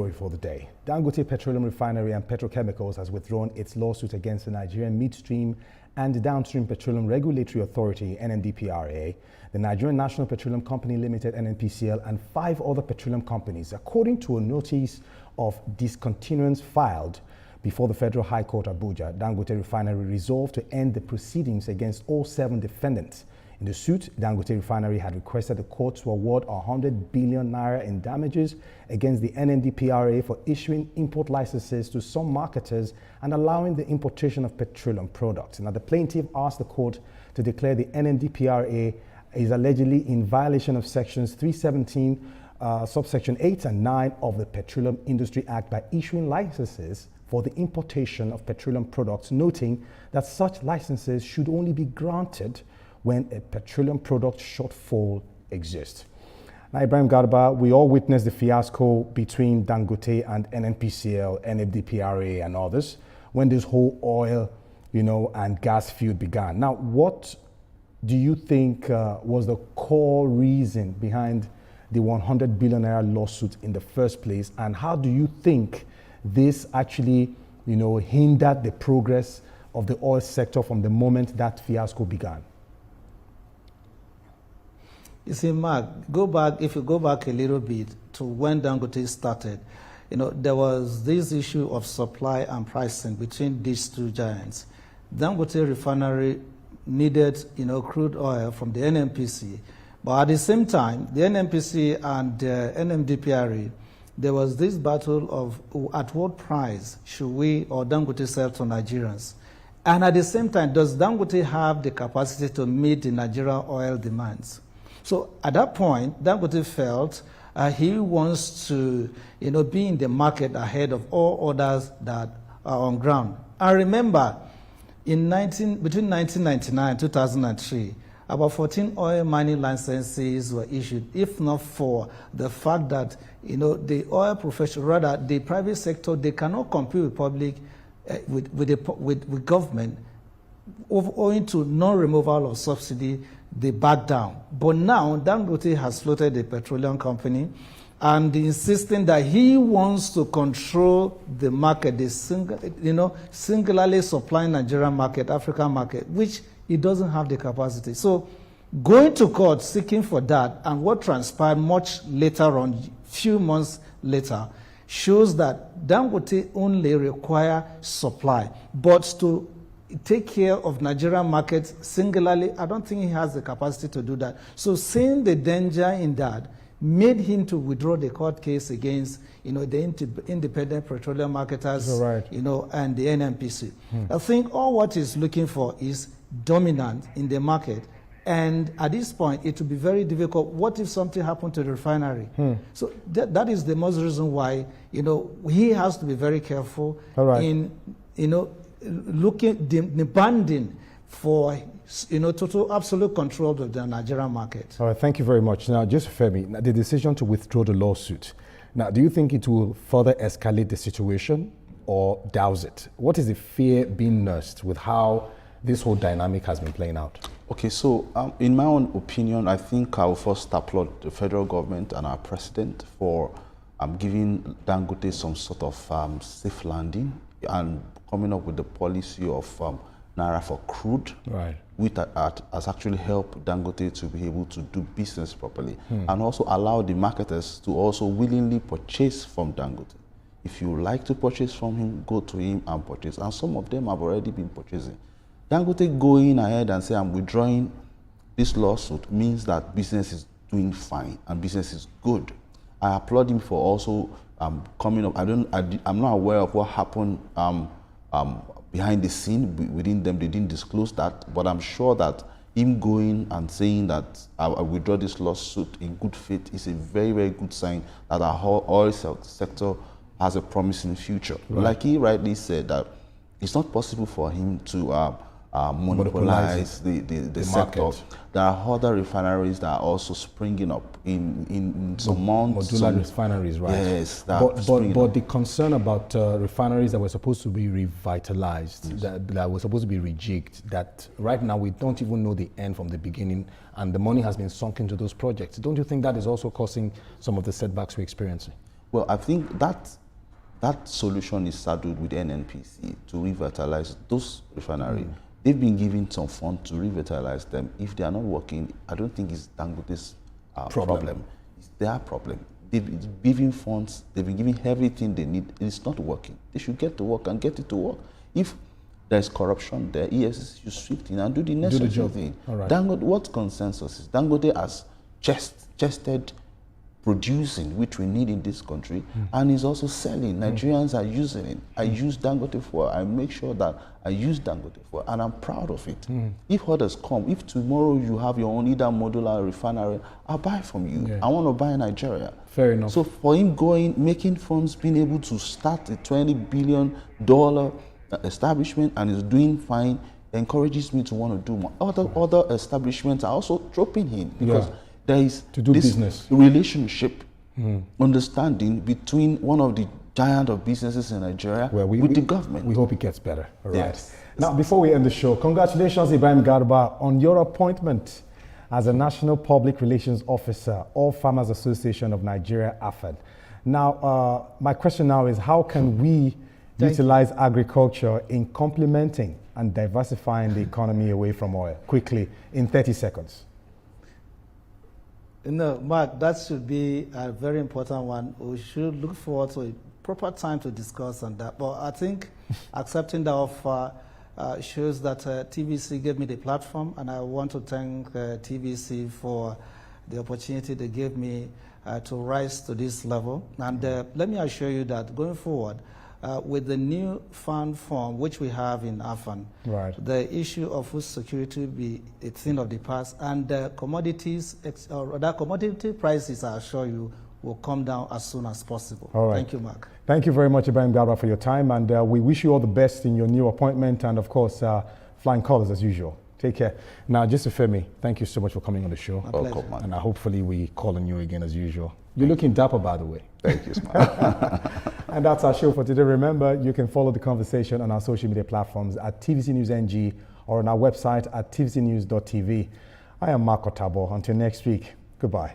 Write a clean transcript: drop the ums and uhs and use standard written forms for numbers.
For the day. Dangote Petroleum Refinery and Petrochemicals has withdrawn its lawsuit against the Nigerian Midstream and Downstream Petroleum Regulatory Authority, NNDPRA, the Nigerian National Petroleum Company Limited, NNPCL, and 5 other petroleum companies, according to a notice of discontinuance filed before the Federal High Court, Abuja. Dangote Refinery resolved to end the proceedings against all 7 defendants. In the suit, Dangote Refinery had requested the court to award 100 billion naira in damages against the NMDPRA for issuing import licenses to some marketers and allowing the importation of petroleum products. Now, the plaintiff asked the court to declare the NMDPRA is allegedly in violation of sections 317, subsection 8 and 9 of the Petroleum Industry Act by issuing licenses for the importation of petroleum products, noting that such licenses should only be granted when a petroleum product shortfall exists. Now, Ibrahim Garba, we all witnessed the fiasco between Dangote and NNPCL, NMDPRA, and others when this whole oil, and gas feud began. Now, what do you think was the core reason behind the 100 billion naira lawsuit in the first place, and how do you think this actually, hindered the progress of the oil sector from the moment that fiasco began? You see, Mark, if you go back a little bit to when Dangote started, there was this issue of supply and pricing between these 2 giants. Dangote Refinery needed, crude oil from the NNPC, but at the same time, the NNPC and NMDPRA, there was this battle of at what price should we or Dangote sell to Nigerians? And at the same time, does Dangote have the capacity to meet the Nigerian oil demands? So at that point, Dangote felt he wants to, be in the market ahead of all others that are on ground. And remember, between 1999 and 2003, about 14 oil mining licenses were issued, if not for the fact that, the oil profession, rather the private sector, they cannot compete with public, with government, owing to non-removal of subsidy. They back down. But now Dangote has floated a petroleum company and insisting that he wants to control the market, the singularly supplying Nigerian market, African market, which he doesn't have the capacity. So going to court seeking for that, and what transpired much later on, few months later, shows that Dangote only require supply, but to take care of Nigerian markets singularly, I don't think he has the capacity to do that. So seeing the danger in that made him to withdraw the court case against, the independent petroleum marketers, right, and the NNPC. I think all what he's looking for is dominance in the market. And at this point, it will be very difficult. What if something happened to the refinery? So that is the most reason why, he has to be very careful in, demanding for total absolute control of the Nigerian market. All right, thank you very much. Now, just for me, the decision to withdraw the lawsuit. Now, do you think it will further escalate the situation or douse it? What is the fear being nursed with how this whole dynamic has been playing out? Okay, so in my own opinion, I think I will first applaud the federal government and our president for giving Dangote some sort of safe landing and coming up with the policy of Naira for crude, right, which has actually helped Dangote to be able to do business properly and also allow the marketers to also willingly purchase from Dangote. If you like to purchase from him, go to him and purchase. And some of them have already been purchasing. Dangote going ahead and say, I'm withdrawing this lawsuit means that business is doing fine and business is good. I applaud him for also coming up. I'm not aware of what happened behind the scene within them. They didn't disclose that, but I'm sure that him going and saying that I withdraw this lawsuit in good faith is a very, very good sign that our whole oil sector has a promising future. Right. Like he rightly said, that it's not possible for him to monopolize the sector. Market. There are other refineries that are also springing up in some months. Modular refineries, right? Yes. But the concern about refineries that were supposed to be revitalized, yes, that were supposed to be rejigged, that right now we don't even know the end from the beginning, and the money has been sunk into those projects. Don't you think that is also causing some of the setbacks we're experiencing? Well, I think that solution is saddled with NNPC to revitalize those refineries. They've been given some funds to revitalize them. If they are not working, I don't think it's Dangote's problem. It's their problem. They've been giving funds, they've been giving everything they need. It's not working. They should get to work and get it to work. If there's corruption there, EFCC should sweep in and do the necessary thing. Right. Dangote, what consensus is? Dangote has chested producing, which we need in this country, and is also selling. Nigerians are using it. I use Dangote for, I make sure that I use Dangote for, and I'm proud of it. If others come, if tomorrow you have your own either modular refinery, I'll buy from you. I want to buy in Nigeria. Fair enough. So for him making funds, being able to start a $20 billion establishment and is doing fine, encourages me to want to do more. Other establishments are also dropping him because there is to do this business relationship, understanding between one of the giant of businesses in Nigeria with the government. We hope it gets better. All right. Yes. Now, before we end the show, congratulations, Ibrahim Garba, on your appointment as a National Public Relations Officer, All Farmers Association of Nigeria, AFAD. Now, my question now is, how can we utilize agriculture in complementing and diversifying the economy away from oil? Quickly, in 30 seconds. No, Mark, that should be a very important one. We should look forward to a proper time to discuss on that. But I think accepting the offer shows that TVC gave me the platform, and I want to thank TVC for the opportunity they gave me to rise to this level. And let me assure you that going forward, with the new fund form which we have in AFAN, the issue of food security will be a thing of the past, and the commodities, commodity prices, I assure you, will come down as soon as possible. All right. Thank you, Mark. Thank you very much, Ibrahim Garba, for your time, and we wish you all the best in your new appointment, and of course, flying colors as usual. Take care. Now, just Femi, thank you so much for coming on the show. Welcome, man. And hopefully we call on you again as usual. You're looking dapper, by the way. Thank you, Smart. And that's our show for today. Remember, you can follow the conversation on our social media platforms at TVC News NG or on our website at tvcnews.tv. I am Mark Otabo. Until next week, goodbye.